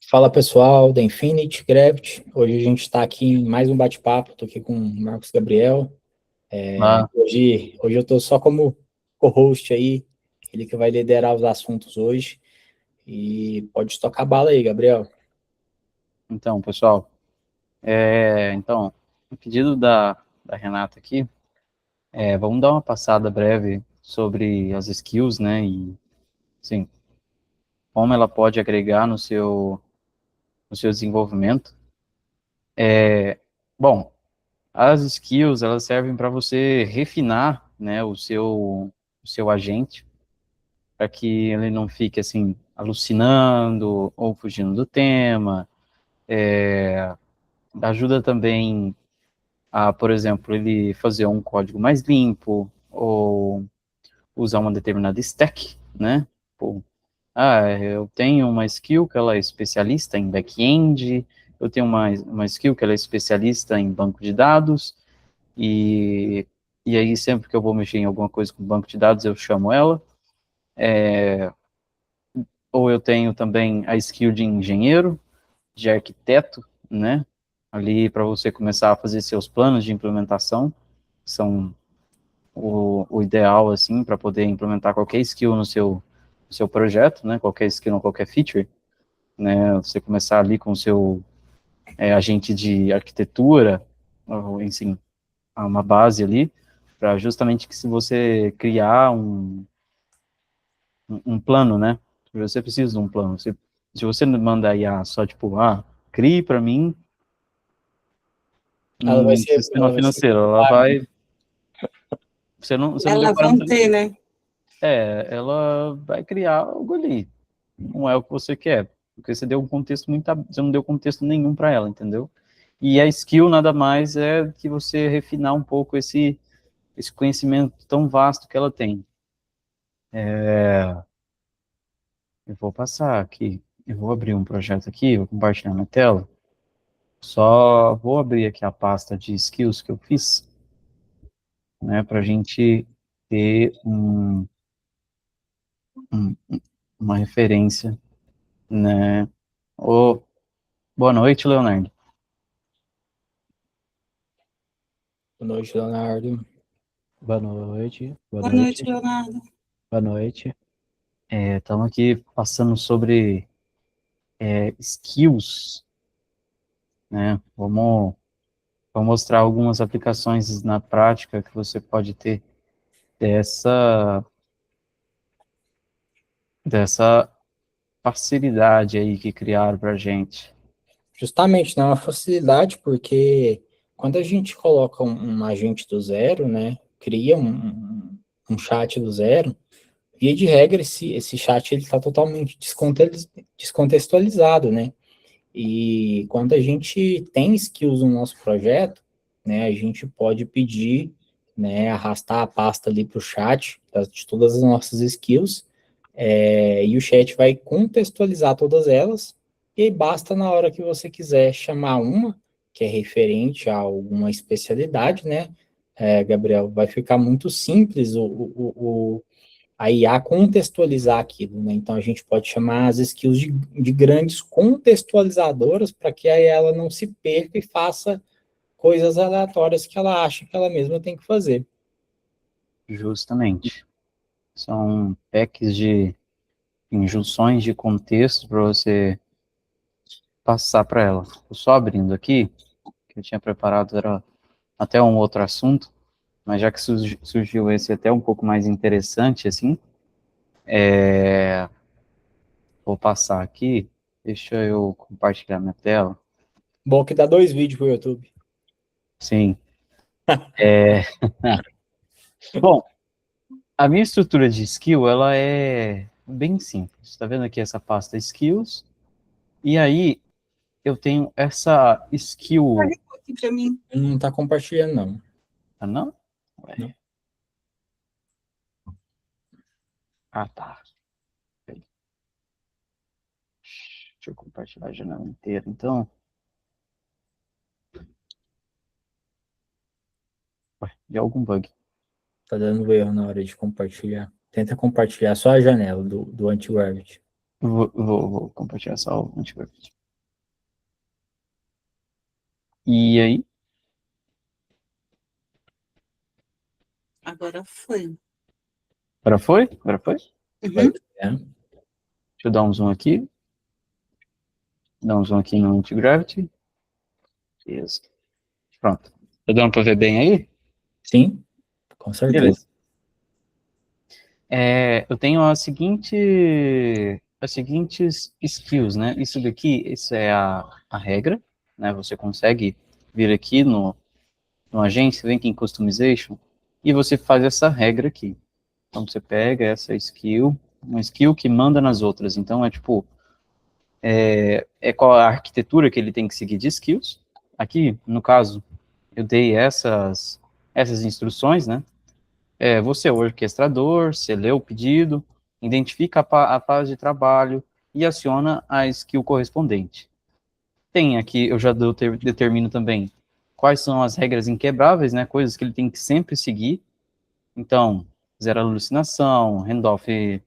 Fala pessoal da Infinity Gravity. Hoje a gente está aqui em mais um bate-papo. Estou aqui com o Marcos Gabriel. Ah, Hoje eu estou só como co-host aí, ele que vai liderar os assuntos hoje. E pode tocar a bala aí, Gabriel. então, pessoal, então, no pedido da Renata aqui, vamos dar uma passada breve sobre as skills, né, e, assim, como ela pode agregar no seu desenvolvimento. Bom, as skills, elas servem para você refinar, né, o seu agente, para que ele não fique, assim, alucinando ou fugindo do tema. Ajuda também a, por exemplo, ele fazer um código mais limpo, ou usar uma determinada stack, né? Pô, eu tenho uma skill que ela é especialista em back-end, eu tenho uma skill que ela é especialista em banco de dados, e, e aí sempre que eu vou mexer em alguma coisa com banco de dados, eu chamo ela. Ou eu tenho também a skill de engenheiro, de arquiteto, né? Ali para você começar a fazer seus planos de implementação, são o ideal, assim, para poder implementar qualquer skill no seu projeto, né, qualquer skill ou qualquer feature, né, você começar ali com o seu agente de arquitetura, ou, enfim, uma base ali, para justamente que se você criar um plano, né, você precisa de um plano, se você mandar IA só, tipo, crie para mim Ela vai um ser, sistema ela vai ser financeiro, ela vai, você não deu Elas vão 40 ter, né? ela vai criar algo ali. Não é o que você quer, porque você deu um contexto você não deu contexto nenhum para ela, entendeu? E a skill nada mais é que você refinar um pouco esse conhecimento tão vasto que ela tem. Eu vou passar aqui, eu vou abrir um projeto aqui, vou compartilhar minha tela. Só vou abrir aqui a pasta de skills que eu fiz, né, para a gente ter um- uma referência, né? Ô, boa noite, Leonardo. boa noite, Leonardo. Boa noite, boa Boa noite, noite, Leonardo. boa noite. Estamos aqui passando sobre skills, né? Vou mostrar algumas aplicações na prática que você pode ter dessa, dessa facilidade aí que criaram para a gente. Justamente, não é uma facilidade, porque quando a gente coloca um agente do zero, né, cria um chat do zero, via de regra, esse chat está totalmente descontextualizado, né? E quando a gente tem skills no nosso projeto, né, a gente pode pedir, né, arrastar a pasta ali para o chat de todas as nossas skills, e o chat vai contextualizar todas elas, e aí basta na hora que você quiser chamar uma, que é referente a alguma especialidade, né, Gabriel, vai ficar muito simples a IA contextualizar aquilo, né? Então a gente pode chamar as skills de grandes contextualizadoras para que aí ela não se perca e faça coisas aleatórias que ela acha que ela mesma tem que fazer. Justamente. São packs de injunções de contexto para você passar para ela. Estou só abrindo aqui, que eu tinha preparado era até um outro assunto, mas já que surgiu esse até um pouco mais interessante, assim, vou passar aqui, deixa eu compartilhar minha tela. Bom que dá 2 vídeos pro YouTube. Sim. Bom, a minha estrutura de skill, ela é bem simples. Está vendo aqui essa pasta skills? E aí, eu tenho essa skill... Olha aqui para mim. Não está compartilhando, não. Ah, não? Ué. Não. Ah, tá. Deixa eu compartilhar a janela inteira, então. Ué, deu algum bug. Tá dando erro na hora de compartilhar. Tenta compartilhar só a janela do Anti-Gravity. Vou compartilhar só o antivirus. E aí? Agora foi. Agora foi? Agora foi? Uhum. É. Deixa eu dar um zoom aqui. Dar um zoom aqui no Anti-Gravity. Isso. Pronto. Tá dando pra ver bem aí? Sim, com certeza. Beleza. Eu tenho as seguintes skills, né? Isso daqui, isso é a regra, né? Você consegue vir aqui no agente, vem aqui em Customization, e você faz essa regra aqui. Então, você pega essa skill, uma skill que manda nas outras. Então, é tipo, qual a arquitetura que ele tem que seguir de skills. Aqui, no caso, eu dei essas instruções, né? Você é o orquestrador, você lê o pedido, identifica a fase de trabalho e aciona a skill correspondente. Tem aqui, eu já determino também quais são as regras inquebráveis, né? Coisas que ele tem que sempre seguir. Então, zero alucinação, handoff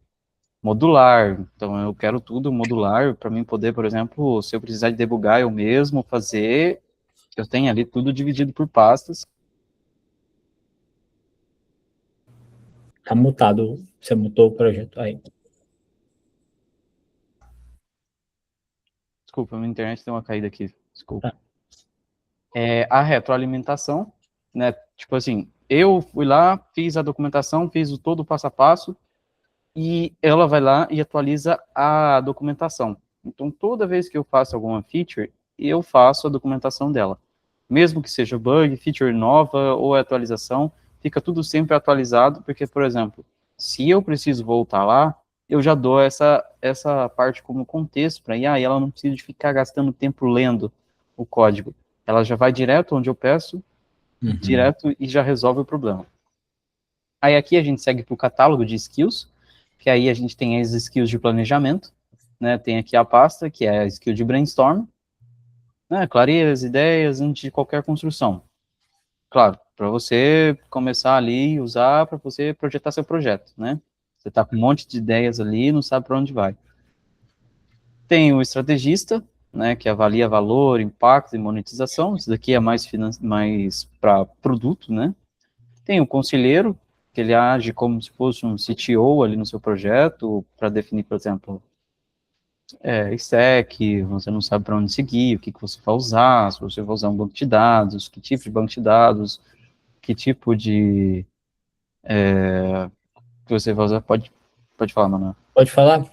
modular. Então, eu quero tudo modular para mim poder, por exemplo, se eu precisar de debugar eu mesmo fazer, eu tenho ali tudo dividido por pastas. Tá mutado. Você mutou o projeto aí. Desculpa, minha internet deu uma caída aqui. Desculpa. Tá. A retroalimentação, né? Tipo assim, eu fui lá, fiz a documentação, fiz todo o passo a passo, e ela vai lá e atualiza a documentação. Então, toda vez que eu faço alguma feature, eu faço a documentação dela. Mesmo que seja bug, feature nova ou atualização, fica tudo sempre atualizado, porque, por exemplo, se eu preciso voltar lá, eu já dou essa parte como contexto para IA, e ela não precisa de ficar gastando tempo lendo o código. Ela já vai direto onde eu peço, direto, e já resolve o problema. Aí aqui a gente segue para o catálogo de skills, que aí a gente tem as skills de planejamento, né? Tem aqui a pasta, que é a skill de brainstorm, né? Clareia as ideias antes de qualquer construção. Claro, para você começar ali e usar para você projetar seu projeto, né? Você está com um monte de ideias ali, não sabe para onde vai. Tem o estrategista, né, que avalia valor, impacto e monetização. Isso daqui é mais para produto, né? Tem o conselheiro, que ele age como se fosse um CTO ali no seu projeto, para definir, por exemplo, stack, você não sabe para onde seguir, o que você vai usar, se você vai usar um banco de dados, que tipo de banco de dados, que tipo de que você vai usar, pode falar, Manuel. Pode falar?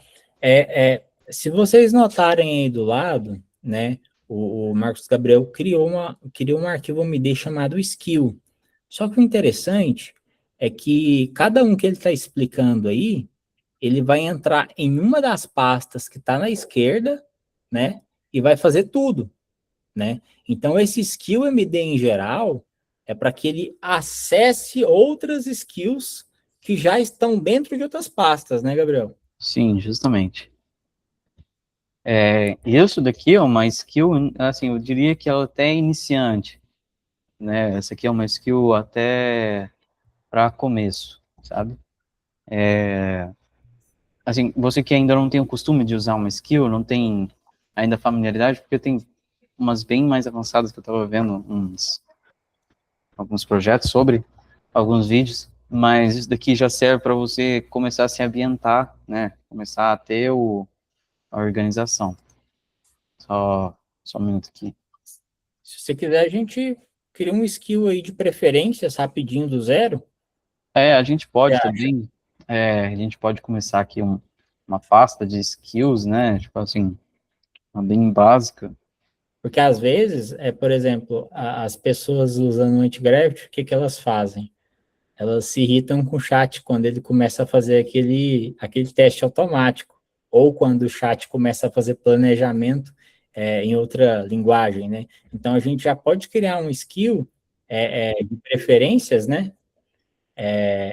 Se vocês notarem aí do lado, né, o Marcos Gabriel criou um arquivo MD chamado skill. Só que o interessante é que cada um que ele está explicando aí, ele vai entrar em uma das pastas que está na esquerda, né, e vai fazer tudo, né? Então, esse skill MD em geral é para que ele acesse outras skills que já estão dentro de outras pastas, né, Gabriel? Sim, justamente. Isso daqui é uma skill, assim, eu diria que ela até é iniciante, né? Essa aqui é uma skill até para começo, sabe? Assim, você que ainda não tem o costume de usar uma skill, não tem ainda familiaridade, porque tem umas bem mais avançadas que eu estava vendo alguns projetos sobre, alguns vídeos, mas isso daqui já serve para você começar a se ambientar, né? Começar a ter a organização. Só um minuto aqui. Se você quiser, a gente cria um skill aí de preferências rapidinho do zero. A gente pode É, também, a gente pode começar aqui uma pasta de skills, né? Tipo assim, uma bem básica. porque às vezes, por exemplo, as pessoas usando o Antigravity, o que elas fazem? Elas se irritam com o chat quando ele começa a fazer aquele teste automático, ou quando o chat começa a fazer planejamento em outra linguagem, né? Então, a gente já pode criar um skill de preferências, né?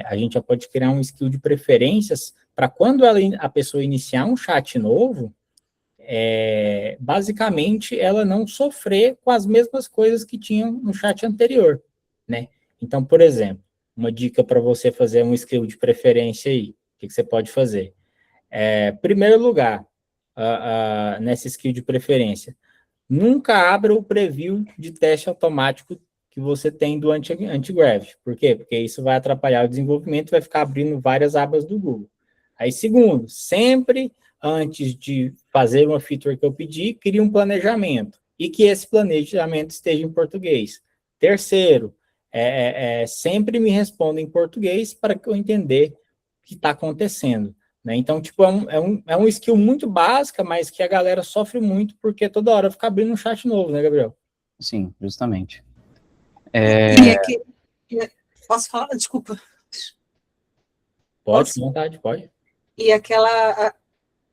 A gente já pode criar um skill de preferências para quando a pessoa iniciar um chat novo, basicamente ela não sofrer com as mesmas coisas que tinham no chat anterior, né? Então, por exemplo, uma dica para você fazer um skill de preferência aí, o que você pode fazer? Primeiro lugar, nessa skill de preferência, nunca abra o preview de teste automático que você tem do Antigraph. Por quê? Porque isso vai atrapalhar o desenvolvimento e vai ficar abrindo várias abas do Google. Aí, segundo, sempre antes de fazer uma feature que eu pedi, crie um planejamento e que esse planejamento esteja em português. Terceiro, sempre me responda em português para que eu entender o que está acontecendo. Né? Então, tipo, é um skill muito básica, mas que a galera sofre muito porque toda hora fica abrindo um chat novo, né, Gabriel? Sim, justamente. E aqui, posso falar? Desculpa. Pode, com vontade, pode. E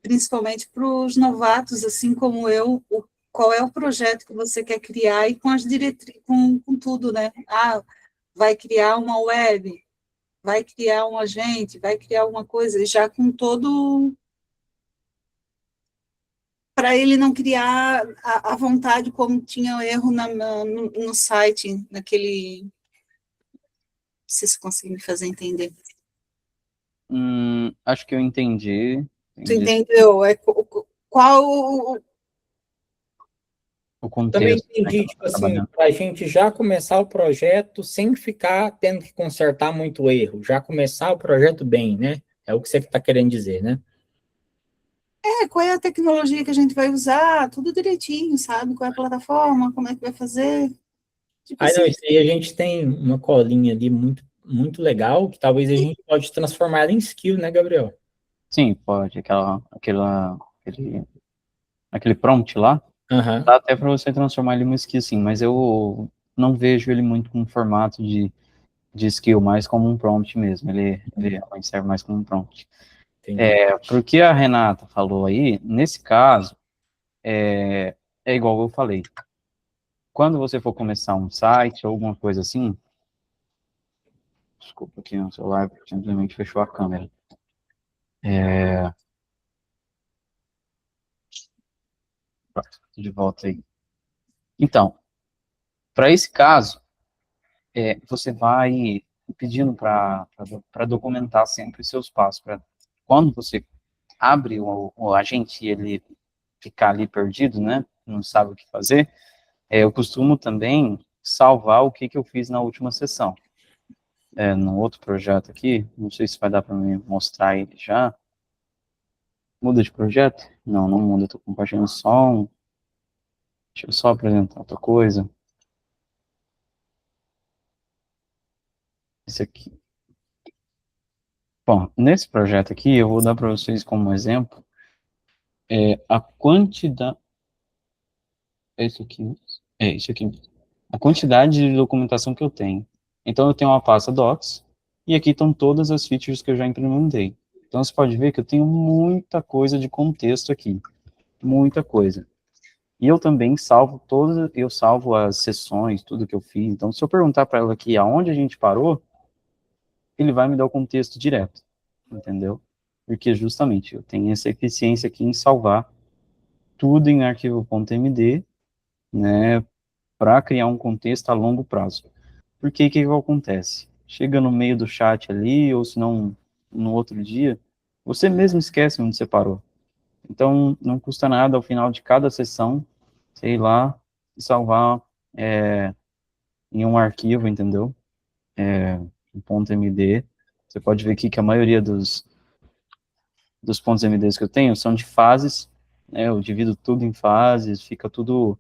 principalmente para os novatos, assim como eu, qual é o projeto que você quer criar e com as diretrizes, com tudo, né? Vai criar uma web, vai criar um agente, vai criar alguma coisa, já com todo, para ele não criar à vontade, como tinha o erro no site, naquele, não sei se consegui me fazer entender. Acho que eu entendi. Tu entendeu? Qual o contexto. Também entendi, tipo assim, para a gente já começar o projeto sem ficar tendo que consertar muito erro, já começar o projeto bem, né? É o que você está querendo dizer, né? Qual é a tecnologia que a gente vai usar, tudo direitinho, sabe? Qual é a plataforma, como é que vai fazer. Tipo Não, isso aí a gente tem uma colinha ali muito, muito legal, que talvez a gente pode transformar ela em skill, né, Gabriel? Sim, pode. Aquele prompt lá, dá até para você transformar ele em uma skill, sim, mas eu não vejo ele muito com formato de skill, mais como um prompt mesmo. Ele realmente serve mais como um prompt. Porque a Renata falou aí, nesse caso, é igual eu falei. Quando você for começar um site ou alguma coisa assim, desculpa aqui no celular, simplesmente fechou a câmera. De volta aí. Então, para esse caso, você vai pedindo para documentar sempre os seus passos, para quando você abre o agente e ele ficar ali perdido, né, não sabe o que fazer, eu costumo também salvar o que eu fiz na última sessão. No outro projeto aqui, não sei se vai dar para me mostrar ele já. Muda de projeto? Não, não muda, estou compartilhando som. Deixa eu só apresentar outra coisa. Esse aqui. Bom, nesse projeto aqui, eu vou dar para vocês como exemplo a quantidade... É isso aqui. Isso aqui. A quantidade de documentação que eu tenho. Então, eu tenho uma pasta Docs, e aqui estão todas as features que eu já implementei. Então, você pode ver que eu tenho muita coisa de contexto aqui. Muita coisa. E eu também salvo eu salvo as sessões, tudo que eu fiz. Então, se eu perguntar para ela aqui aonde a gente parou, ele vai me dar o contexto direto, entendeu? Porque justamente eu tenho essa eficiência aqui em salvar tudo em arquivo.md, né, para criar um contexto a longo prazo. Porque o que acontece? Chega no meio do chat ali, ou se não, no outro dia, você mesmo esquece onde você parou. Então, não custa nada, ao final de cada sessão, sei lá, salvar em um arquivo, entendeu? Um ponto .md. Você pode ver aqui que a maioria dos pontos MDs que eu tenho são de fases, né? Eu divido tudo em fases, fica tudo...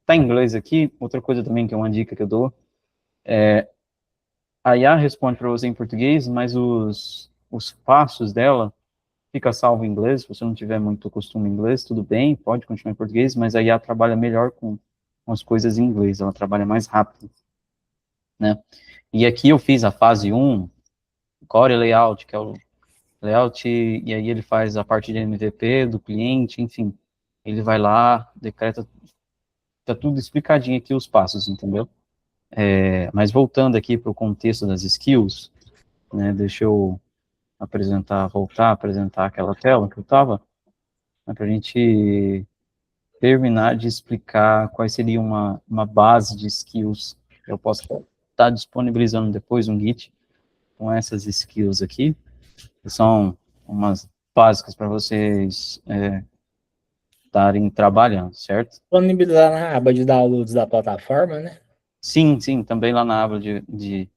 Tá em inglês aqui. Outra coisa também que é uma dica que eu dou, a IA responde para você em português, mas os passos dela fica salvo em inglês. Se você não tiver muito costume em inglês, tudo bem, pode continuar em português, mas a IA trabalha melhor com as coisas em inglês, ela trabalha mais rápido, né? E aqui eu fiz a fase 1, Core Layout, que é o layout, e aí ele faz a parte de MVP do cliente, enfim. Ele vai lá, decreta, tá tudo explicadinho aqui os passos, entendeu? Mas voltando aqui para o contexto das skills, né, deixa eu voltar a apresentar aquela tela que eu estava, né, para a gente terminar de explicar quais seria uma base de skills que eu posso estar disponibilizando depois um Git com essas skills aqui, que são umas básicas para vocês estarem trabalhando, certo? Disponibilizar na aba de downloads da plataforma, né? Sim, sim, também lá na aba de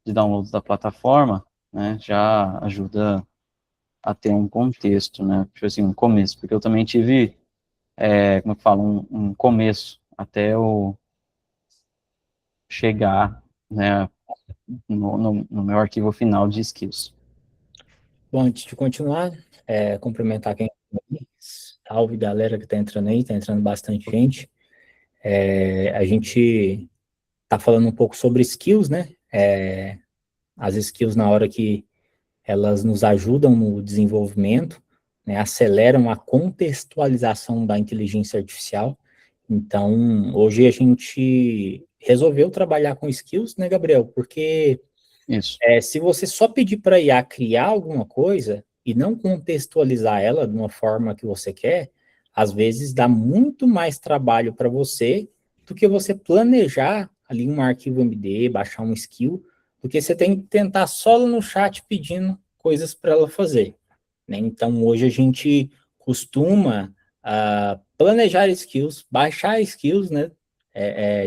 downloads da plataforma, né, já ajuda a ter um contexto, né, tipo assim, um começo, porque eu também tive, como eu falo, um começo até eu chegar, né, no meu arquivo final de skills. Bom, antes de continuar, cumprimentar quem tá aí. Salve, galera que tá entrando aí, tá entrando bastante gente. A gente tá falando um pouco sobre skills, né? As skills na hora que elas nos ajudam no desenvolvimento, né? Aceleram a contextualização da inteligência artificial. Então, hoje a gente resolveu trabalhar com skills, né, Gabriel? Porque Isso. se você só pedir para a IA criar alguma coisa e não contextualizar ela de uma forma que você quer, às vezes dá muito mais trabalho para você do que você planejar ali um arquivo MD, baixar um skill, porque você tem que tentar solo no chat pedindo coisas para ela fazer, né? Então, hoje a gente costuma planejar skills, baixar skills, né?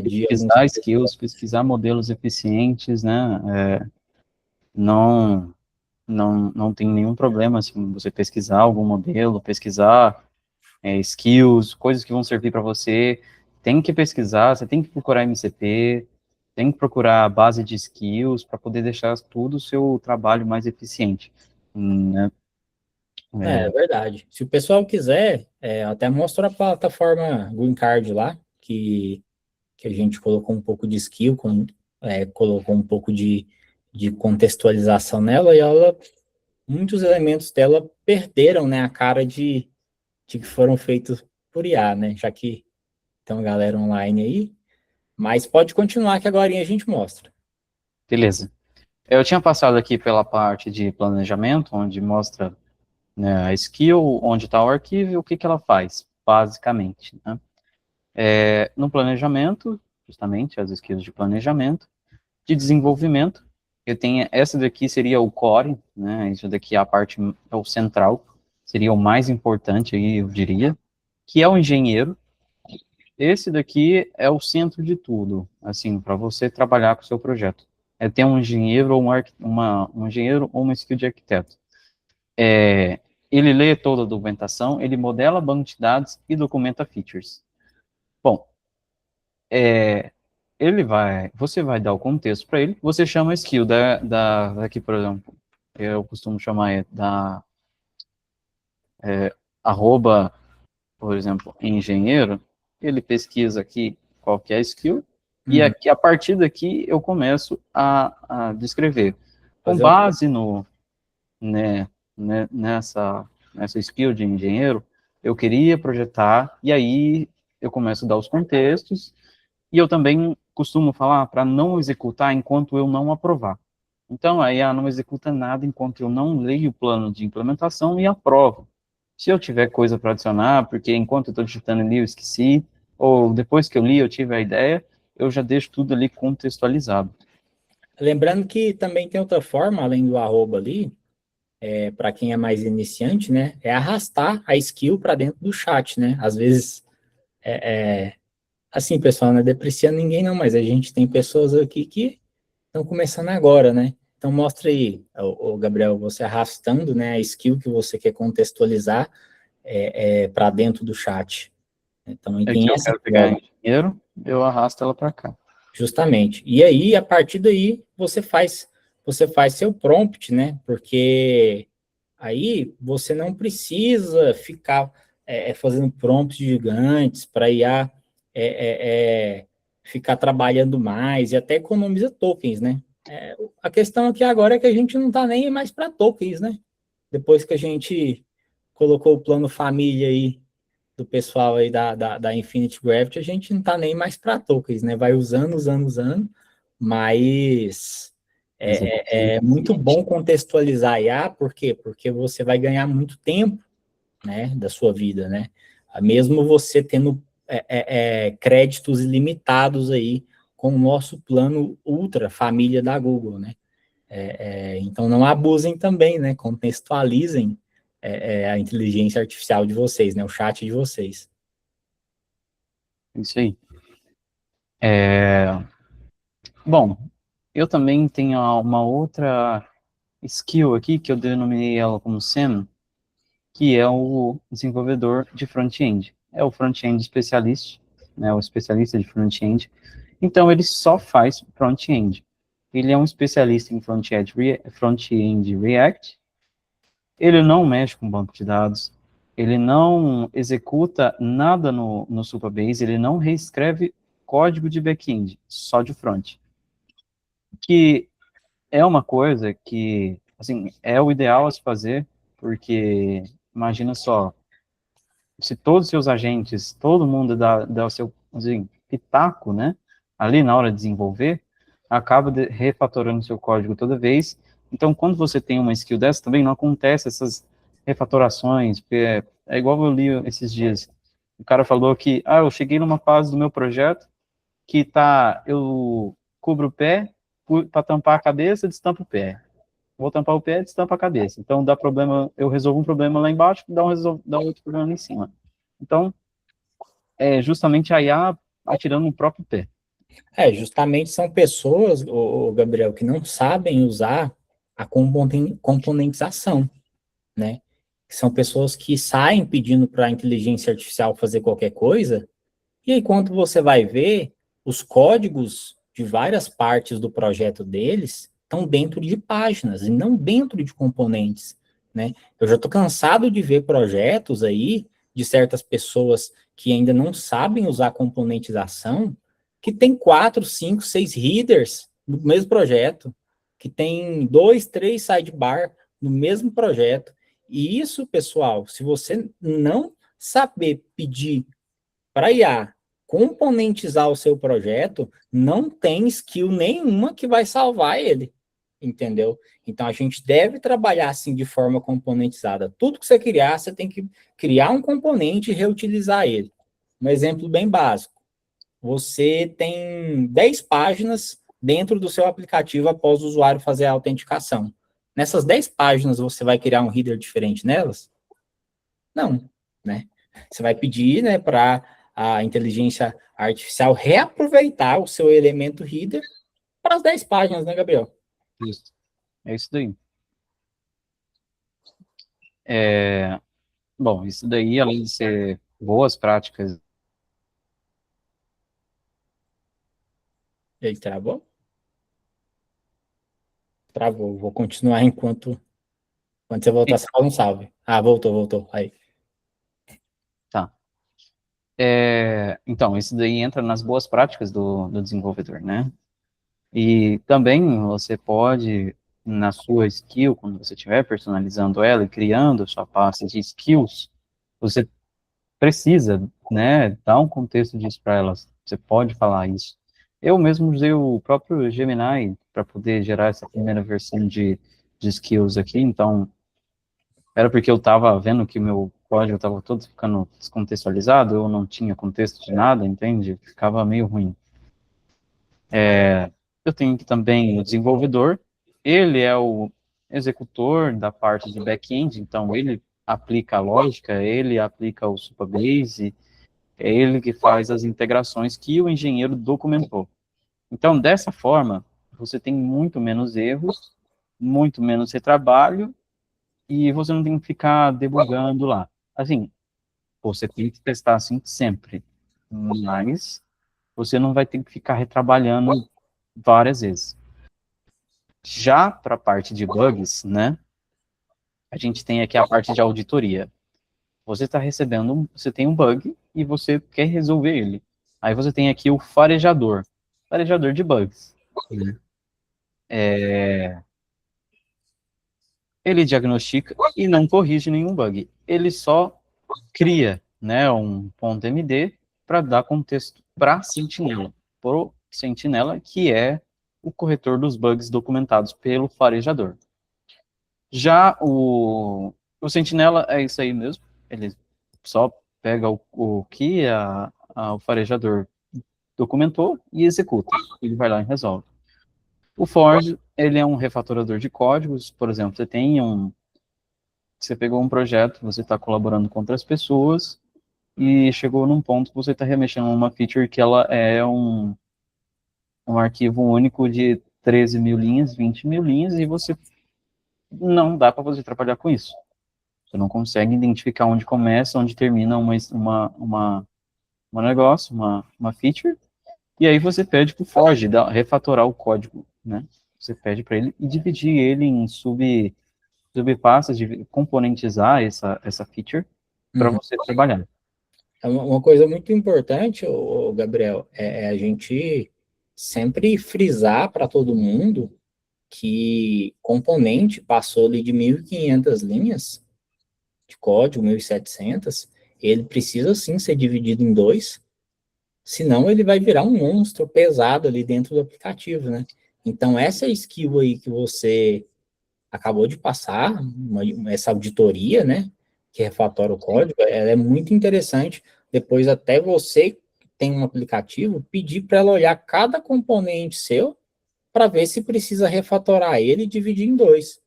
De alguns... Pesquisar skills, pesquisar modelos eficientes, né, não, não tem nenhum problema, assim, você pesquisar algum modelo, pesquisar skills, coisas que vão servir para você, tem que pesquisar, você tem que procurar MCP, tem que procurar a base de skills para poder deixar tudo o seu trabalho mais eficiente, né? É verdade. Se o pessoal quiser, até mostro a plataforma Green Card lá, que a gente colocou um pouco de skill, colocou um pouco de contextualização nela, e muitos elementos dela perderam, né, a cara de que foram feitos por IA, né? Já que tem uma galera online aí. Mas pode continuar que agora a gente mostra. Beleza. Eu tinha passado aqui pela parte de planejamento, onde mostra, né, a skill, onde está o arquivo e o que ela faz, basicamente, né? No planejamento, justamente, as skills de planejamento, de desenvolvimento, eu tenho, essa daqui seria o core, né, isso daqui é a parte, é o central, seria o mais importante aí, eu diria, que é o engenheiro. Esse daqui é o centro de tudo, assim, para você trabalhar com o seu projeto. É ter um engenheiro ou um engenheiro ou uma skill de arquiteto. Ele lê toda a documentação, ele modela banco de dados e documenta features. Bom, você vai dar o contexto para ele, você chama a skill daqui, por exemplo, eu costumo chamar arroba, por exemplo, engenheiro, ele pesquisa aqui qual que é a skill, e aqui, a partir daqui eu começo a descrever. Com base nessa skill de engenheiro, eu queria projetar, e aí eu começo a dar os contextos, e eu também costumo falar para não executar enquanto eu não aprovar. Então, a IA não executa nada enquanto eu não leio o plano de implementação e aprovo. Se eu tiver coisa para adicionar, porque enquanto eu estou digitando ali eu esqueci, ou depois que eu li eu tive a ideia, eu já deixo tudo ali contextualizado. Lembrando que também tem outra forma, além do arroba ali, para quem é mais iniciante, né? É arrastar a skill para dentro do chat, né? Às vezes, assim, pessoal, não é depreciando ninguém não, mas a gente tem pessoas aqui que estão começando agora, né? Então mostra aí, o Gabriel, você arrastando, né, a skill que você quer contextualizar para dentro do chat. Então aí Aqui tem eu essa quero pegar forma, engenheiro, eu arrasto ela para cá. justamente. E aí, a partir daí, você faz seu prompt, né? Porque aí você não precisa ficar fazendo prompts gigantes para IA ficar trabalhando mais e até economiza tokens, né? A questão aqui agora é que a gente não está nem mais para tokens, né? Depois que a gente colocou o plano família aí do pessoal aí da Infinity Gravity, a gente não está nem mais para tokens, né? Vai usando, mas é muito bom contextualizar a IA, por quê? Porque você vai ganhar muito tempo, né, da sua vida, né? Mesmo você tendo créditos ilimitados aí com o nosso plano Ultra Família da Google, né? Então não abusem também, né? Contextualizem a inteligência artificial de vocês, né? O chat de vocês. Isso aí. Bom, eu também tenho uma outra skill aqui, que eu denominei ela como SEM, que é o desenvolvedor de front-end. É o front-end especialista, né, o especialista de front-end. Então, ele só faz front-end. Ele é um especialista em front-end React. Ele não mexe com banco de dados. Ele não executa nada no Supabase. Ele não reescreve código de back-end, só de front. Que é uma coisa que, assim, é o ideal a se fazer, porque imagina só, se todos os seus agentes, todo mundo dá o seu, assim, pitaco, né, ali na hora de desenvolver, acaba refatorando seu código toda vez. Então, quando você tem uma skill dessa, também não acontece essas refatorações, porque é igual eu li esses dias, o cara falou que, eu cheguei numa fase do meu projeto que eu cubro o pé, para tampar a cabeça, destampa o pé. Vou tampar o pé, destampa a cabeça. Então, dá problema, eu resolvo um problema lá embaixo, dá outro problema lá em cima. Então, é justamente a IA atirando no próprio pé. Justamente são pessoas, Gabriel, que não sabem usar a componentização, né? São pessoas que saem pedindo para a inteligência artificial fazer qualquer coisa, e aí quando você vai ver, os códigos de várias partes do projeto deles estão dentro de páginas e não dentro de componentes, né? Eu já estou cansado de ver projetos aí de certas pessoas que ainda não sabem usar componentização, que tem 4, 5, 6 headers no mesmo projeto, que tem 2, 3 sidebar no mesmo projeto. E isso, pessoal, se você não saber pedir para IA componentizar o seu projeto, não tem skill nenhuma que vai salvar ele, entendeu? Então, a gente deve trabalhar, assim, de forma componentizada. Tudo que você criar, você tem que criar um componente e reutilizar ele. Um exemplo bem básico. Você tem 10 páginas dentro do seu aplicativo após o usuário fazer a autenticação. Nessas 10 páginas, você vai criar um header diferente nelas? Não, né? Você vai pedir, né, para a inteligência artificial reaproveitar o seu elemento header para as 10 páginas, né, Gabriel? Isso. É isso daí. Bom, isso daí, além de ser boas práticas. Ele travou? Travou. Vou continuar enquanto você voltar, você fala um salve. Voltou. Aí. Tá. Então, isso daí entra nas boas práticas do desenvolvedor, né? E também você pode, na sua skill, quando você estiver personalizando ela e criando sua pasta de skills, você precisa, né, dar um contexto disso para elas. Você pode falar isso. Eu mesmo usei o próprio Gemini para poder gerar essa primeira versão de skills aqui, então era porque eu estava vendo que o meu código estava todo ficando descontextualizado, eu não tinha contexto de nada, entende? Ficava meio ruim. Eu tenho aqui também o desenvolvedor, ele é o executor da parte de back-end, então ele aplica a lógica, ele aplica o Supabase, é ele que faz as integrações que o engenheiro documentou. Então, dessa forma, você tem muito menos erros, muito menos retrabalho, e você não tem que ficar debugando lá. Assim, você tem que testar assim sempre, mas você não vai ter que ficar retrabalhando várias vezes. Já para a parte de bugs, né, a gente tem aqui a parte de auditoria. Você está recebendo, você tem um bug e você quer resolver ele. Aí você tem aqui o farejador de bugs. Ele diagnostica e não corrige nenhum bug. Ele só cria, né, um ponto MD para dar contexto para Sentinela, pro Sentinela, que é o corretor dos bugs documentados pelo farejador. Já o Sentinela é isso aí mesmo, ele só pega o que o farejador documentou e executa. Ele vai lá e resolve. O Forge, ele é um refatorador de códigos, por exemplo, você você pegou um projeto, você está colaborando com outras pessoas, e chegou num ponto que você está remexendo uma feature que ela é um arquivo único de 13 mil linhas, 20 mil linhas, e você não dá para você trabalhar com isso. Você não consegue identificar onde começa, onde termina um negócio, uma feature, e aí você pede para o Forge refatorar o código, né? Você pede para ele e dividir ele em subpastas, componentizar essa feature para Uhum. você trabalhar. Uma coisa muito importante, Gabriel, é a gente sempre frisar para todo mundo que componente passou ali de 1.500 linhas de código, 1.700, ele precisa sim ser dividido em dois, senão ele vai virar um monstro pesado ali dentro do aplicativo, né? Então, essa skill aí que você acabou de passar, essa auditoria, né, que refatora o código, ela é muito interessante. Depois, até você que tem um aplicativo, pedir para ela olhar cada componente seu para ver se precisa refatorar ele e dividir em dois.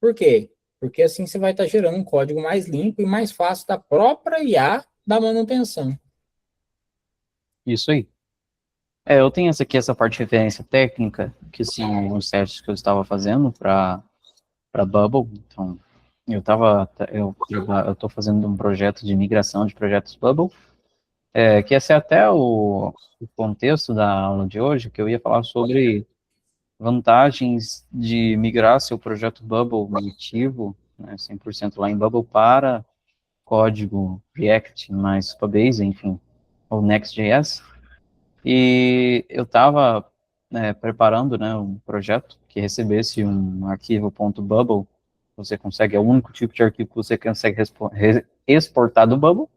Por quê? Porque assim você vai estar gerando um código mais limpo e mais fácil da própria IA da manutenção. Isso aí. Eu tenho essa parte de referência técnica, que são os testes que eu estava fazendo para Bubble. Então, eu estou fazendo um projeto de migração de projetos Bubble, que esse é até o contexto da aula de hoje, que eu ia falar sobre vantagens de migrar seu projeto Bubble nativo, né, 100% lá em Bubble, para código React mais Supabase, enfim, ou Next.js. E eu estava preparando, né, um projeto que recebesse um arquivo .bubble. Você consegue, é o único tipo de arquivo que você consegue exportar do Bubble.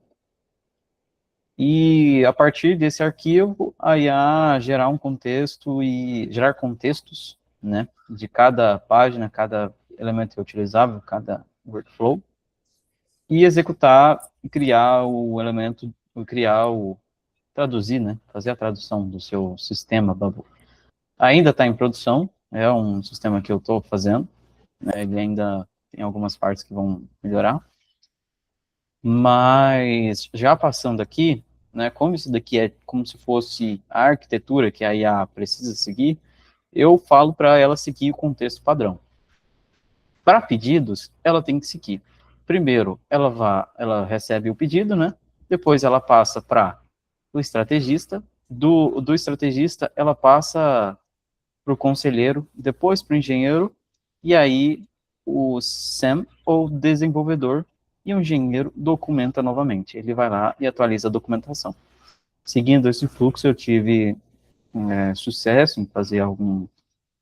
E a partir desse arquivo, a IA gerar um contexto e gerar contextos, né, de cada página, cada elemento utilizável, cada workflow, e executar e criar o elemento, traduzir, né, fazer a tradução do seu sistema Bubble. Ainda está em produção, é um sistema que eu estou fazendo, né, ele ainda tem algumas partes que vão melhorar, mas já passando aqui, né, como isso daqui é como se fosse a arquitetura que a IA precisa seguir, eu falo para ela seguir o contexto padrão. Para pedidos, ela tem que seguir. Primeiro, ela recebe o pedido, né? Depois ela passa para o estrategista. Do estrategista, ela passa para o conselheiro, depois para o engenheiro, e aí o SAM, ou desenvolvedor, e o engenheiro documenta novamente. Ele vai lá e atualiza a documentação. Seguindo esse fluxo, eu tive sucesso em fazer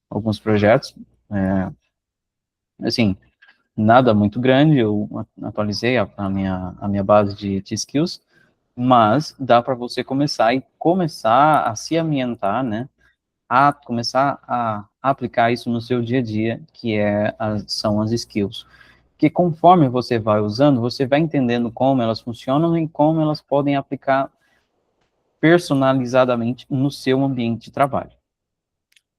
alguns projetos, assim, nada muito grande, eu atualizei a minha base de skills, mas dá para você começar a se ambientar, né, a começar a aplicar isso no seu dia a dia, que são as skills. Que conforme você vai usando, você vai entendendo como elas funcionam e como elas podem aplicar personalizadamente no seu ambiente de trabalho.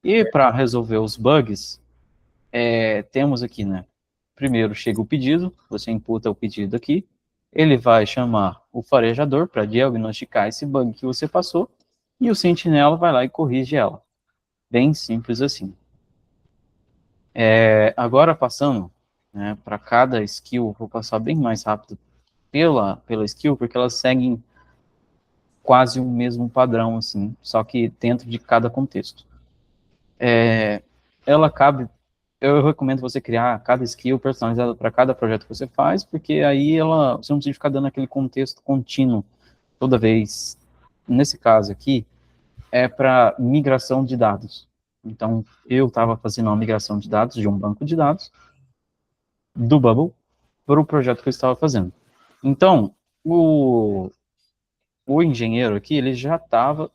E para resolver os bugs, temos aqui, né? Primeiro chega o pedido, você imputa o pedido aqui, ele vai chamar o farejador para diagnosticar esse bug que você passou, e o sentinela vai lá e corrige ela. Bem simples assim. Agora passando, né, para cada skill, vou passar bem mais rápido pela skill, porque elas seguem quase o mesmo padrão, assim, só que dentro de cada contexto. Eu recomendo você criar cada skill personalizada para cada projeto que você faz, porque aí você não precisa ficar dando aquele contexto contínuo toda vez. Nesse caso aqui, é para migração de dados. Então, eu estava fazendo uma migração de dados de um banco de dados do Bubble para o projeto que eu estava fazendo. Então, o engenheiro aqui, ele já estava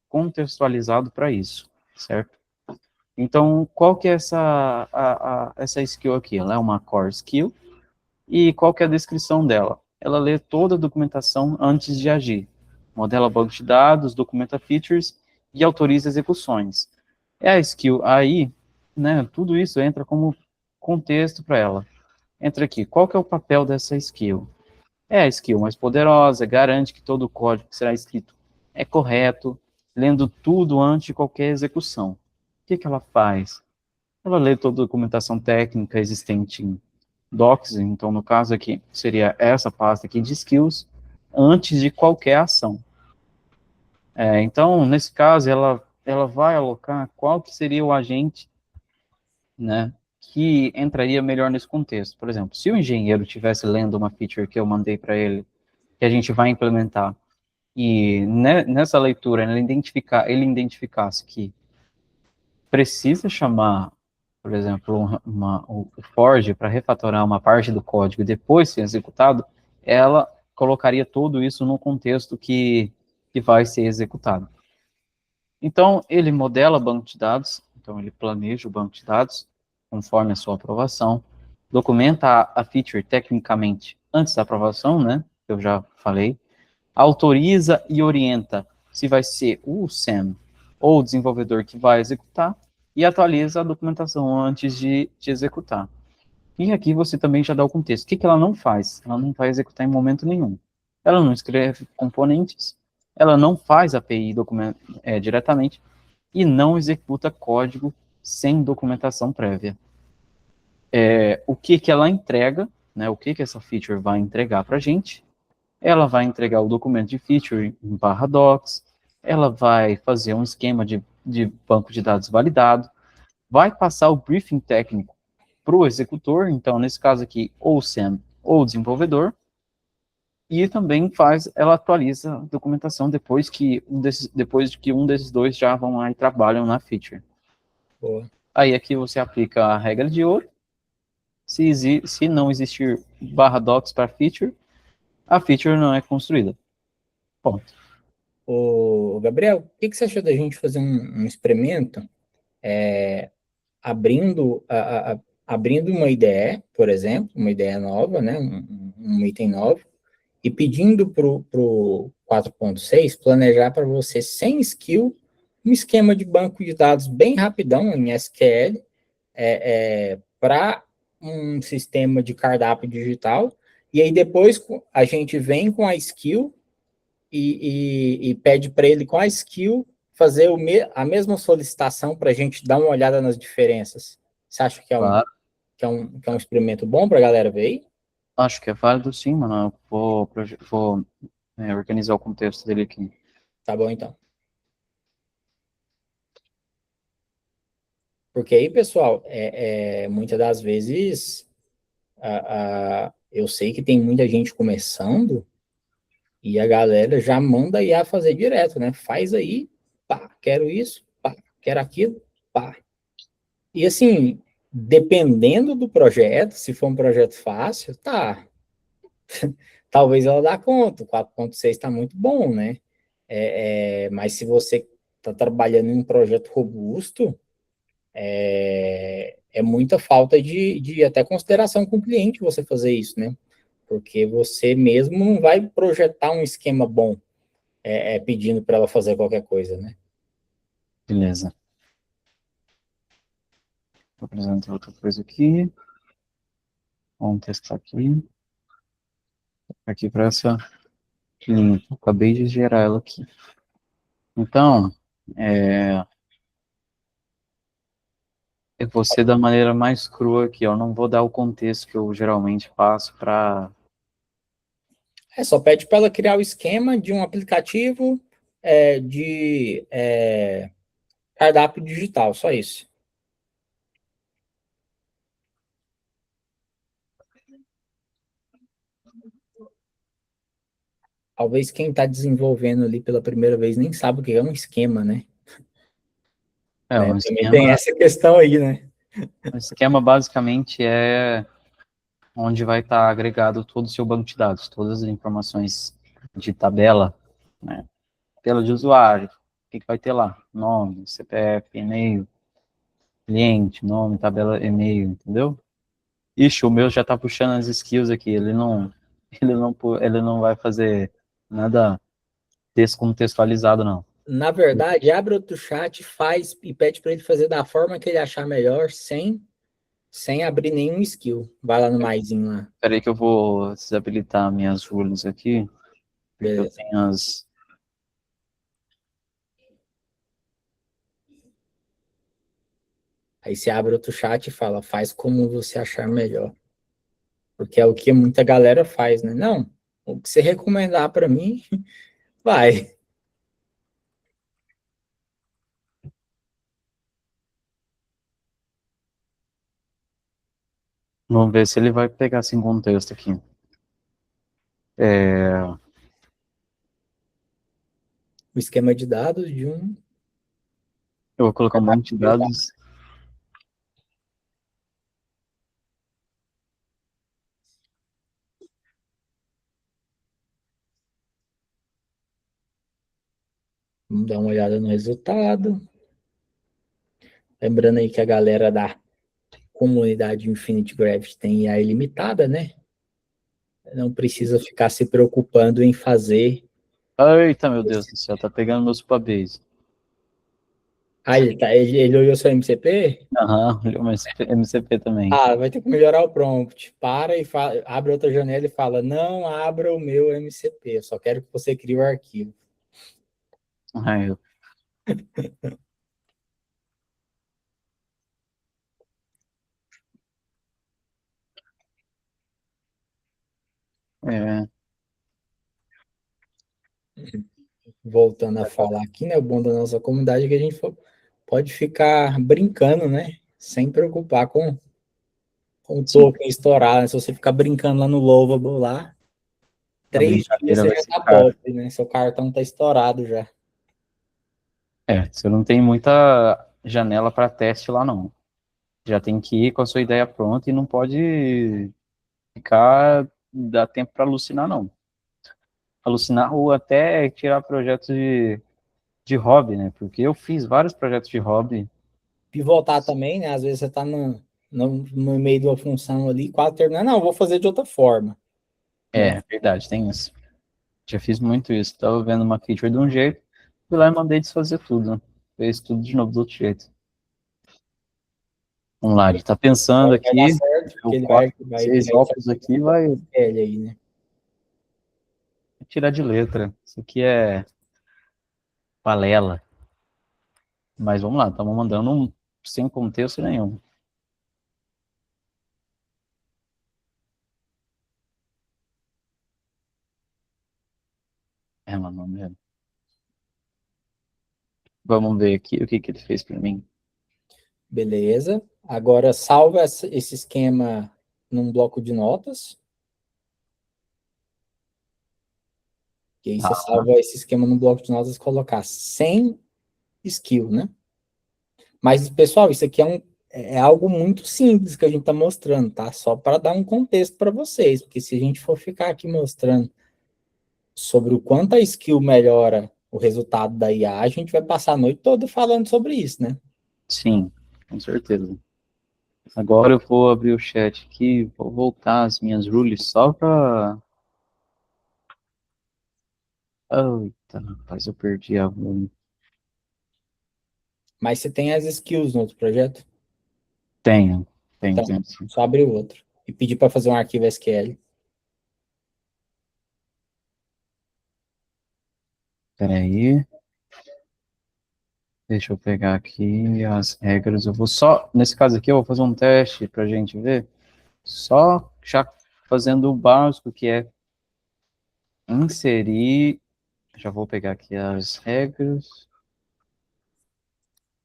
contextualizado para isso, certo? Então, qual que é essa skill aqui? Ela é uma core skill, e qual que é a descrição dela? Ela lê toda a documentação antes de agir. Modela banco de dados, documenta features e autoriza execuções. É a skill aí, né, tudo isso entra como contexto para ela. entra aqui. Qual que é o papel dessa skill? É a skill mais poderosa, garante que todo o código que será escrito é correto, lendo tudo antes de qualquer execução. O que ela faz? Ela lê toda a documentação técnica existente em Docs, então no caso aqui seria essa pasta aqui de skills, antes de qualquer ação. Então, nesse caso, ela vai alocar qual que seria o agente, né, que entraria melhor nesse contexto. Por exemplo, se o engenheiro estivesse lendo uma feature que eu mandei para ele, que a gente vai implementar, e nessa leitura ele identificasse que precisa chamar, por exemplo, o Forge para refatorar uma parte do código e depois ser executado, ela colocaria tudo isso no contexto que vai ser executado. Então, ele modela banco de dados, então ele planeja o banco de dados, conforme a sua aprovação, documenta a feature tecnicamente antes da aprovação, né, que eu já falei, autoriza e orienta se vai ser o SAM ou o desenvolvedor que vai executar, e atualiza a documentação antes de executar. E aqui você também já dá o contexto. O que ela não faz? Ela não vai executar em momento nenhum. Ela não escreve componentes, ela não faz API diretamente, e não executa código sem documentação prévia. O que ela entrega, né, o que essa feature vai entregar para a gente? Ela vai entregar o documento de feature em /docs, ela vai fazer um esquema de banco de dados validado, vai passar o briefing técnico para o executor, então, nesse caso aqui, ou o SAM ou o desenvolvedor, e também ela atualiza a documentação depois de que um desses dois já vão lá e trabalham na feature. Boa. Aí aqui você aplica a regra de ouro. Se não existir /docs para feature, a feature não é construída. Ponto. Ô, Gabriel, o que você achou da gente fazer um experimento abrindo uma IDE, por exemplo, uma IDE nova, né, um item novo, e pedindo para o 4.6 planejar para você, sem skill, um esquema de banco de dados bem rapidão em SQL, para um sistema de cardápio digital, e aí depois a gente vem com a skill e pede para ele, com a skill, fazer a mesma solicitação para a gente dar uma olhada nas diferenças. Você acha que é Claro. que é um experimento bom para a galera ver aí? Acho que é válido sim, mano. Eu vou organizar o contexto dele aqui. Tá bom, então. Porque aí, pessoal, muitas das vezes eu sei que tem muita gente começando e a galera já manda a IA fazer direto, né? Faz aí, pá, quero isso, pá, quero aquilo, pá. E assim, dependendo do projeto, se for um projeto fácil, tá. Talvez ela dá conta, o 4.6 está muito bom, né? Mas se você está trabalhando em um projeto robusto, é muita falta de até consideração com o cliente você fazer isso, né? Porque você mesmo não vai projetar um esquema bom pedindo para ela fazer qualquer coisa, né? Beleza. Vou apresentar outra coisa aqui. Vamos testar aqui. Aqui para essa linha. Acabei de gerar ela aqui. Então, eu vou ser da maneira mais crua aqui. Eu não vou dar o contexto que eu geralmente faço para... Só pede para ela criar o esquema de um aplicativo de cardápio digital, só isso. Talvez quem está desenvolvendo ali pela primeira vez nem sabe o que é um esquema, né? Um Também tem essa questão aí, né? O esquema basicamente é onde vai estar agregado todo o seu banco de dados, todas as informações de tabela, né? Tabela de usuário, o que vai ter lá? Nome, CPF, e-mail, cliente, nome, tabela, e-mail, entendeu? Ixi, o meu já tá puxando as skills aqui, ele não vai fazer nada descontextualizado, não. Na verdade, abre outro chat, faz e pede para ele fazer da forma que ele achar melhor, sem sem abrir nenhum skill. Vai lá no maisinho lá. Espera aí que eu vou desabilitar minhas rules aqui, porque eu Beleza. tenho as... Aí você abre outro chat e fala, faz como você achar melhor. Porque é o que muita galera faz, né? Não, o que você recomendar para mim, vai. Vamos ver se ele vai pegar sem contexto aqui. O esquema de dados de um... Eu vou colocar um monte de dados. Vamos dar uma olhada no resultado. Lembrando aí que a galera da comunidade Infinite Gravity tem IA ilimitada, né? Não precisa ficar se preocupando em fazer. Eita, meu Deus do céu, tá pegando meu Supabase. Ah, ele olhou seu MCP? Aham, mas MCP também. Ah, vai ter que melhorar o prompt. Para e fala, abre outra janela e fala, não abra o meu MCP, eu só quero que você crie o arquivo. Ai, eu... É, Voltando a falar aqui, né? O bom da nossa comunidade é que a gente pode ficar brincando, né? Sem preocupar com o sim, token estourar, né? Se você ficar brincando lá no Lovable lá, a 3 dias brincadeira você vai já ser tá cara. pobre, né? Seu cartão tá estourado já. Você não tem muita janela para teste lá, não. Já tem que ir com a sua ideia pronta e não pode ficar, dar tempo para alucinar, não. Alucinar ou até tirar projetos de hobby, né? Porque eu fiz vários projetos de hobby. Pivotar também, né? Às vezes você tá no meio de uma função ali, quase terminando. Não, vou fazer de outra forma, né? Verdade, tem isso. Já fiz muito isso. Tava vendo uma feature de um jeito, fui lá e mandei desfazer tudo. Fez tudo de novo do outro jeito. Vamos lá, ele tá pensando Vai dar aqui, certo, porque o ele 4, vai 6 virar isso óculos aqui aqui vai ele aí, né? tirar de letra. Isso aqui é balela. Mas vamos lá, estamos mandando sem contexto nenhum. Mano, mesmo. Vamos ver aqui o que ele fez para mim. Beleza. Agora salva esse esquema num bloco de notas. E aí você Ah, salva esse esquema num bloco de notas e colocar sem skill, né? Mas, pessoal, isso aqui é algo muito simples que a gente está mostrando, tá? Só para dar um contexto para vocês, porque se a gente for ficar aqui mostrando sobre o quanto a skill melhora o resultado da IA, a gente vai passar a noite toda falando sobre isso, né? sim, com certeza. Agora eu vou abrir o chat aqui, vou voltar as minhas rules só para... Eita, rapaz, eu perdi a rule. Mas você tem as skills no outro projeto? Tenho, Então, tenho sim. só abrir o outro e pedir para fazer um arquivo SQL. Peraí, deixa eu pegar aqui as regras. Eu vou só, nesse caso aqui, eu vou fazer um teste pra gente ver. Só já fazendo o básico, que é inserir. Já vou pegar aqui as regras.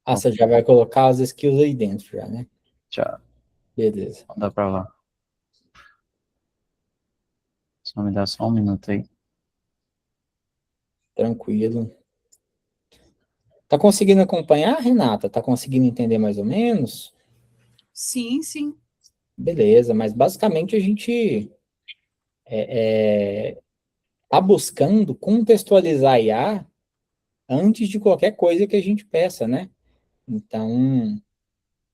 Ah, você já vai colocar as skills aí dentro já, né? Já, Beleza. manda pra lá. Só me dá só um minuto aí. Tranquilo. Tá conseguindo acompanhar, Renata? Tá conseguindo entender mais ou menos? Sim, sim. Beleza, mas basicamente a gente tá buscando contextualizar a IA antes de qualquer coisa que a gente peça, né? Então,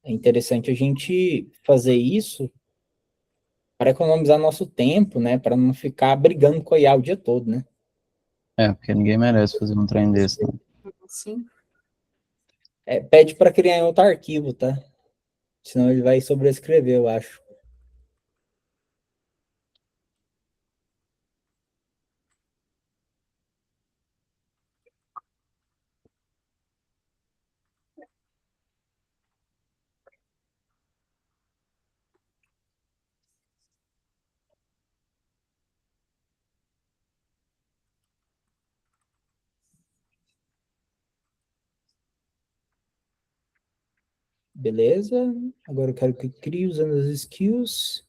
é interessante a gente fazer isso para economizar nosso tempo, né? Para não ficar brigando com a IA o dia todo, né? Porque ninguém merece fazer um trem desse, né? Sim. Pede para criar em outro arquivo, tá? senão ele vai sobrescrever, eu acho. Beleza? Agora eu quero que crie usando as skills.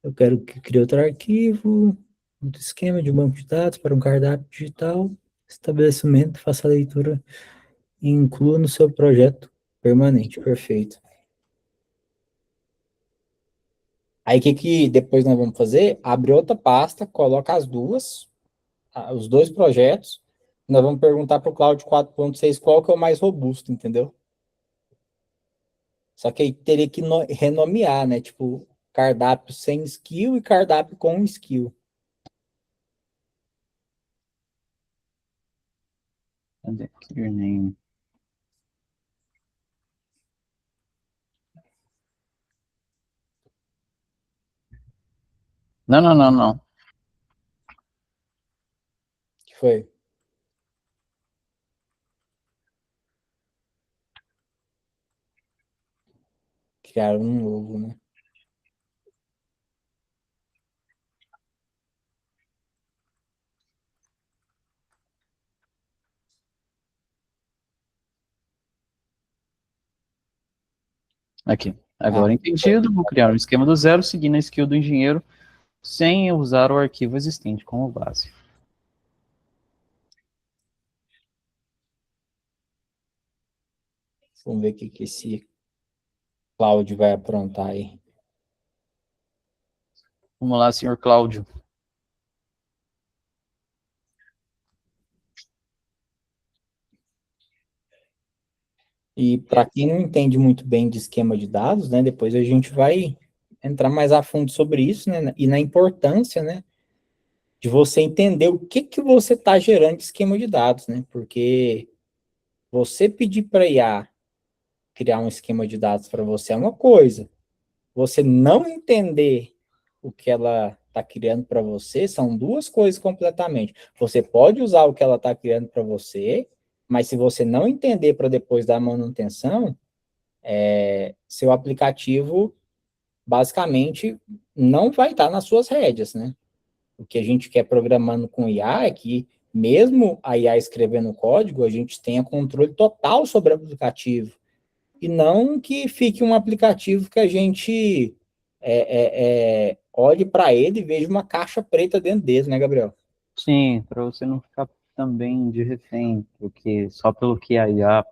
Eu quero que crie outro arquivo, outro esquema de banco de dados para um cardápio digital. Estabelecimento, faça a leitura e inclua no seu projeto permanente. Perfeito. Aí o que depois nós vamos fazer? Abre outra pasta, coloca as duas, os dois projetos. Nós vamos perguntar para o Cloud 4.6 qual que é o mais robusto, entendeu? Só que aí teria que renomear, né? Tipo, cardápio sem skill e cardápio com skill. Cadê? Clear name. Não, não, não, não. Que foi? Criaram um novo, né? Aqui. Ah, Agora entendido, vou criar um esquema do zero, seguindo a skill do engenheiro, sem usar o arquivo existente como base. vamos ver o que esse Cloud vai aprontar aí. Vamos lá, senhor Cláudio. E para quem não entende muito bem de esquema de dados, né, depois a gente vai entrar mais a fundo sobre isso, né, e na importância, né, de você entender o que você está gerando de esquema de dados, né, porque você pedir para a IA criar um esquema de dados para você é uma coisa, você não entender o que ela está criando para você são duas coisas completamente. Você pode usar o que ela está criando para você, mas se você não entender para depois dar manutenção, seu aplicativo basicamente não vai estar nas suas rédeas, né? O que a gente quer programando com IA é que, mesmo a IA escrevendo código, a gente tenha controle total sobre o aplicativo. E não que fique um aplicativo que a gente olhe para ele e veja uma caixa preta dentro dele, né, Gabriel? Sim, para você não ficar também de refém, porque só pelo que a IA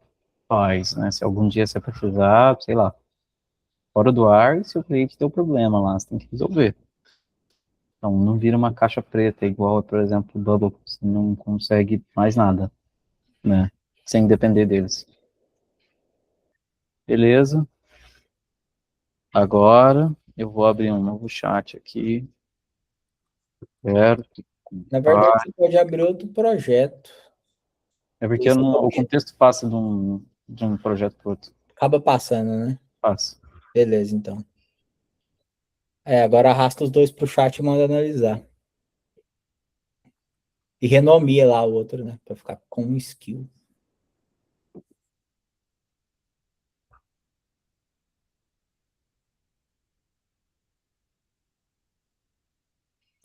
faz, né? Se algum dia você precisar, sei lá, fora do ar, e se o cliente tem um problema lá, você tem que resolver. Então, não vira uma caixa preta, igual, por exemplo, o Bubble, você não consegue mais nada, né? Sem depender deles. Beleza. Agora, eu vou abrir um novo chat aqui. Certo. Na verdade, você pode abrir outro projeto. É porque Esse o projeto contexto passa de um projeto para outro. acaba passando, né? Passa. Beleza, então. Agora arrasta os dois para o chat e manda analisar. E renomia lá o outro, né? Para ficar com skill.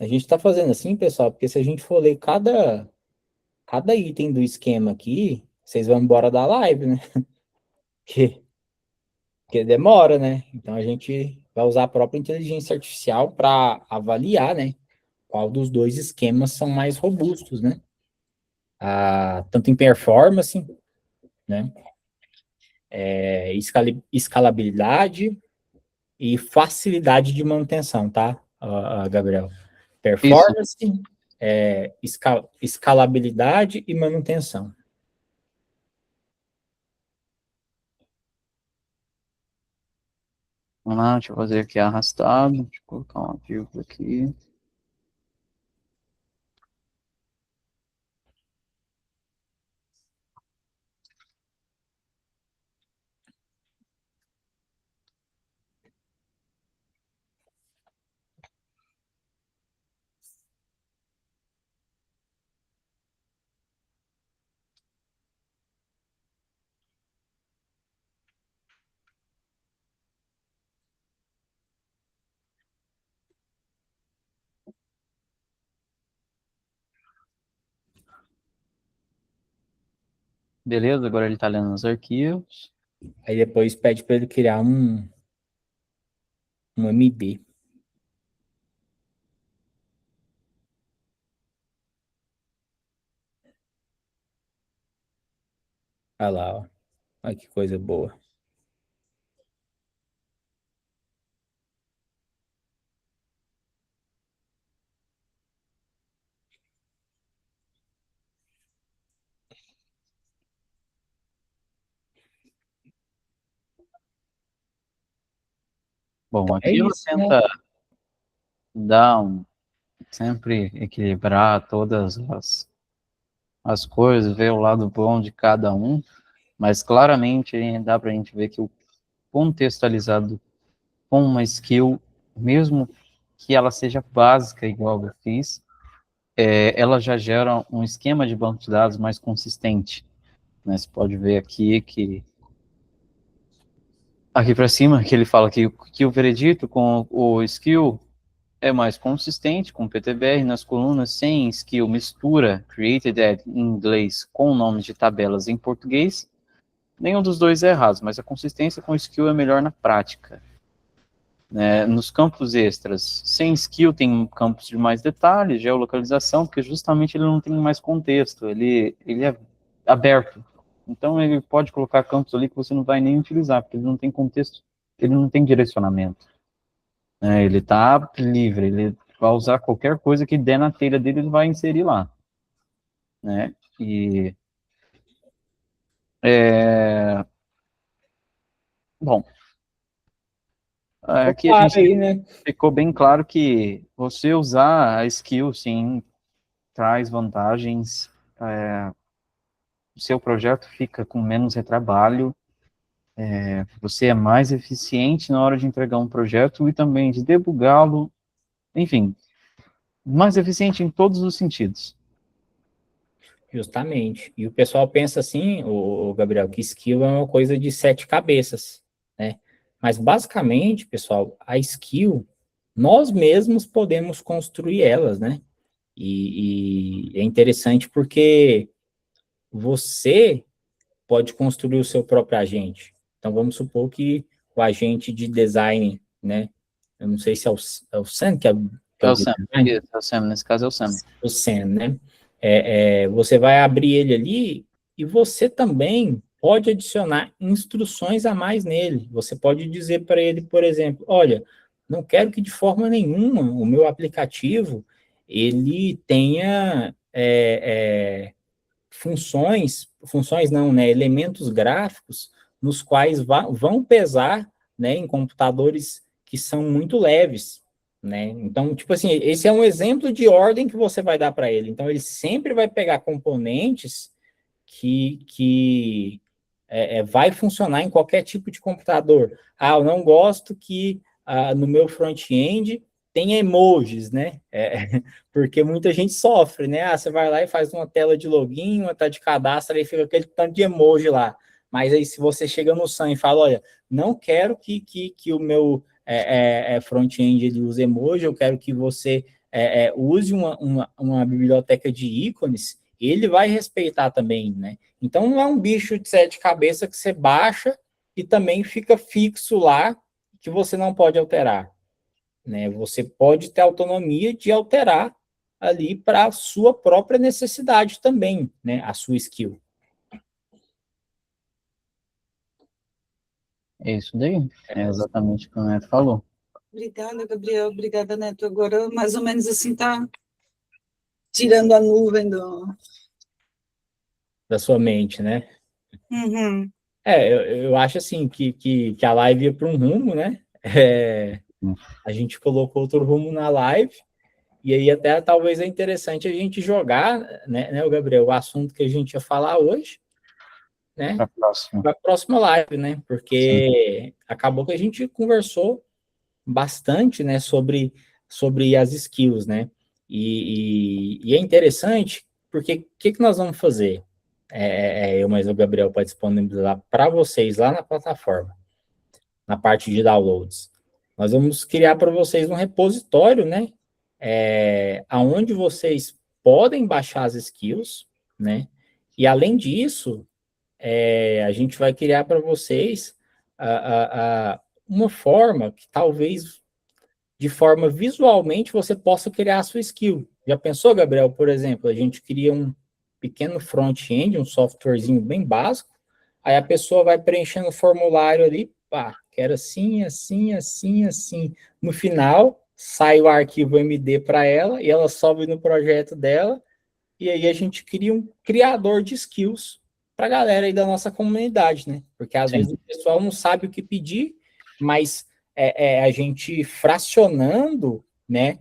A gente está fazendo assim, pessoal, porque se a gente for ler cada item do esquema aqui, vocês vão embora da live, né? Porque, porque demora, né? Então a gente vai usar a própria inteligência artificial para avaliar, né? Qual dos dois esquemas são mais robustos, né? Tanto em performance, né? Escalabilidade e facilidade de manutenção, tá, Gabriel? Isso. Performance, escalabilidade e manutenção. Vamos lá, deixa eu fazer aqui arrastado. Deixa eu colocar uma vírgula aqui. Beleza, agora ele está lendo os arquivos. Aí depois pede para ele criar um MD. Olha lá, ó. Olha que coisa boa. Bom, É aqui ela isso, né? tenta dar sempre equilibrar todas as coisas, ver o lado bom de cada um, mas claramente dá para a gente ver que o contextualizado com uma skill, mesmo que ela seja básica, igual eu fiz, ela já gera um esquema de banco de dados mais consistente. Né? Você pode ver aqui para cima, que ele fala que o veredito com o skill é mais consistente, com PTBR nas colunas, sem skill mistura created at em inglês com nomes de tabelas em português. Nenhum dos dois é errado, mas a consistência com skill é melhor na prática. Nos campos extras, sem skill tem campos de mais detalhes, geolocalização, porque justamente ele não tem mais contexto, ele é aberto. Então ele pode colocar campos ali que você não vai nem utilizar, porque ele não tem contexto, ele não tem direcionamento. Ele está livre, ele vai usar qualquer coisa que der na telha dele, ele vai inserir lá. Né? E bom, aqui a Claro gente aí, né? ficou bem claro que você usar a skill, sim, traz vantagens, o seu projeto fica com menos retrabalho, você é mais eficiente na hora de entregar um projeto e também de debugá-lo, enfim, mais eficiente em todos os sentidos. Justamente. E o pessoal pensa assim, o Gabriel, que skill é uma coisa de 7 cabeças, né? Mas basicamente, pessoal, a skill, nós mesmos podemos construir elas, né? E é interessante porque você pode construir o seu próprio agente. Então, vamos supor que o agente de design, né? Eu não sei se é o Sam, que é É o o de Sam, design, é o Sam, nesse caso é o Sam. o Sam, né? Você vai abrir ele ali e você também pode adicionar instruções a mais nele. Você pode dizer para ele, por exemplo, olha, não quero que de forma nenhuma o meu aplicativo ele tenha funções não, né, elementos gráficos nos quais vão pesar, né, em computadores que são muito leves, né? Então, tipo assim, esse é um exemplo de ordem que você vai dar para ele. Então, ele sempre vai pegar componentes que vai funcionar em qualquer tipo de computador. Ah, eu não gosto que no meu front-end tenha emojis, né? Porque muita gente sofre, né? Ah, você vai lá e faz uma tela de login, uma tela de cadastro, aí fica aquele tanto de emoji lá. Mas aí se você chega no SAM e fala, olha, não quero que o meu front-end ele use emoji, eu quero que você use uma biblioteca de ícones, ele vai respeitar também, né? Então não é um bicho de 7 cabeças que você baixa e também fica fixo lá, que você não pode alterar, né? Você pode ter autonomia de alterar ali para a sua própria necessidade também, né? A sua skill. É isso daí, é exatamente o que o Neto falou. Obrigada, Gabriel. Obrigada, Neto. Agora, mais ou menos assim, tá tirando a nuvem Da sua mente, né? Uhum. Eu acho assim que a live ia para um rumo, né? A gente colocou outro rumo na live, e aí até talvez é interessante a gente jogar, né, o Gabriel, o assunto que a gente ia falar hoje, né? Para a próxima. Para a próxima live, né? Porque Sim. Acabou que a gente conversou bastante, né, sobre as skills, né? E é interessante, porque o que nós vamos fazer? Eu, mas o Gabriel pode disponibilizar para vocês lá na plataforma, na parte de downloads. Nós vamos criar para vocês um repositório, né? Aonde vocês podem baixar as skills, né? E além disso, a gente vai criar para vocês uma forma que talvez de forma visualmente você possa criar a sua skill. Já pensou, Gabriel, por exemplo, a gente cria um pequeno front-end, um softwarezinho bem básico, aí a pessoa vai preenchendo o formulário ali, pá, quero assim, assim, assim, assim. No final, sai o arquivo MD para ela, e ela sobe no projeto dela, e aí a gente cria um criador de skills para a galera aí da nossa comunidade, né? Porque às Sim. vezes o pessoal não sabe o que pedir, mas a gente fracionando, né?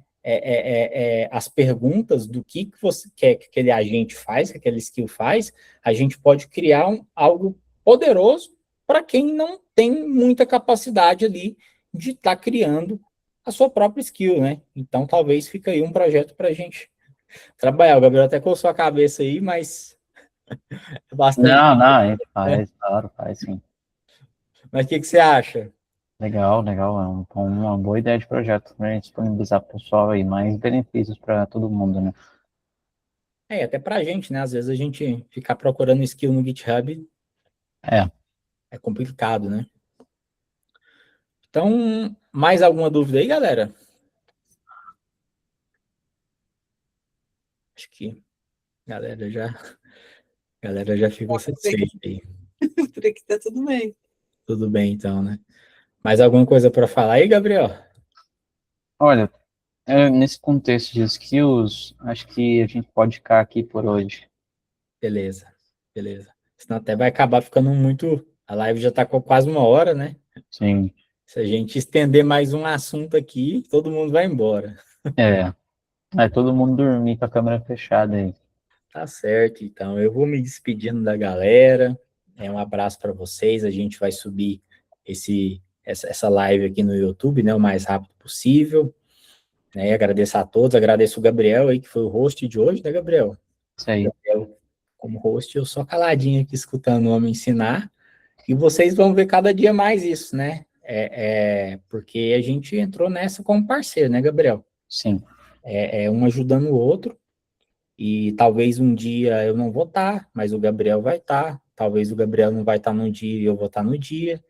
As perguntas do que você quer que aquele agente faz, que aquele skill faz, a gente pode criar algo poderoso para quem não tem muita capacidade ali de estar criando a sua própria skill, né? Então, talvez fique aí um projeto para a gente trabalhar. O Gabriel até coçou a cabeça aí, mas é bastante. Não, a gente Né? faz, claro, faz sim. Mas o que você acha? Legal, legal, é uma boa ideia de projeto para a gente disponibilizar para o pessoal aí, mais benefícios para todo mundo, né? Até pra gente, né? Às vezes a gente ficar procurando skill no GitHub É, é complicado, né? Então, mais alguma dúvida aí, galera? Acho que a galera já ficou satisfeita aí. Por aqui tá tudo bem. Tudo bem, então, né? Mais alguma coisa para falar aí, Gabriel? olha, nesse contexto de skills, acho que a gente pode ficar aqui por hoje. Beleza, beleza. Senão até vai acabar ficando muito. A live já tá com quase uma hora, né? Sim, Se a gente estender mais um assunto aqui, todo mundo vai embora. é, todo mundo dormir com a câmera fechada aí. Tá certo, então eu vou me despedindo da galera. Um abraço para vocês. A gente vai subir essa live aqui no YouTube, né, o mais rápido possível. Né, agradeço a todos, agradeço o Gabriel aí, que foi o host de hoje, né, Gabriel? Isso aí, Eu, como host, eu só caladinho aqui escutando o homem ensinar. E vocês vão ver cada dia mais isso, né? Porque a gente entrou nessa como parceiro, né, Gabriel? sim, Um ajudando o outro. E talvez um dia eu não vou estar, mas o Gabriel vai estar. Talvez o Gabriel não vai estar no dia e eu vou estar no dia.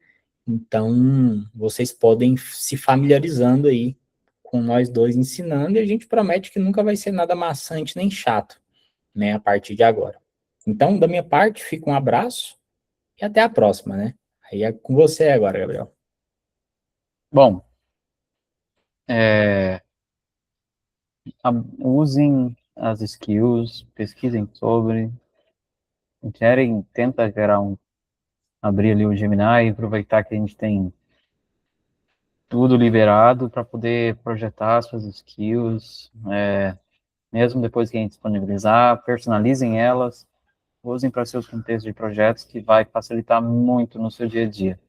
Então, vocês podem se familiarizando aí com nós dois ensinando e a gente promete que nunca vai ser nada maçante nem chato, né, a partir de agora. Então, da minha parte, fica um abraço e até a próxima, né? Aí é com você agora, Gabriel. bom, usem as skills, pesquisem sobre, tenta abrir ali o Gemini e aproveitar que a gente tem tudo liberado para poder projetar suas skills, mesmo depois que a gente disponibilizar, personalizem elas, usem para seus contextos de projetos, que vai facilitar muito no seu dia a dia.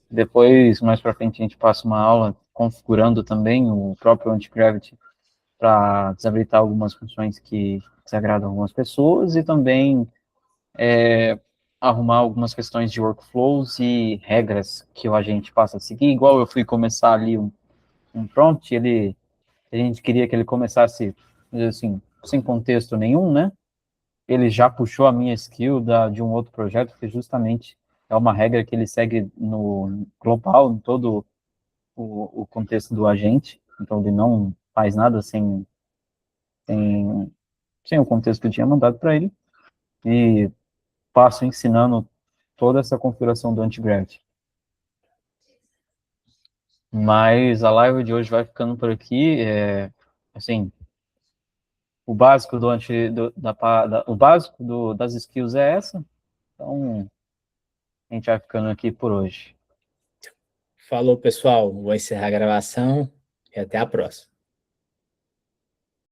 Depois, mais para frente, a gente passa uma aula configurando também o próprio Anti-Gravity para desabilitar algumas funções que desagradam algumas pessoas e também arrumar algumas questões de workflows e regras que o agente passa a seguir. Igual eu fui começar ali um prompt, a gente queria que ele começasse, assim, sem contexto nenhum, né? Ele já puxou a minha skill de um outro projeto, que justamente é uma regra que ele segue no global, em todo o contexto do agente. Então, ele não faz nada sem, sem o contexto que eu tinha mandado para ele. E passo ensinando toda essa configuração do anti-gravity. Mas a live de hoje vai ficando por aqui. Assim, o básico das skills é essa. Então, a gente vai ficando aqui por hoje. Falou, pessoal. Vou encerrar a gravação e até a próxima.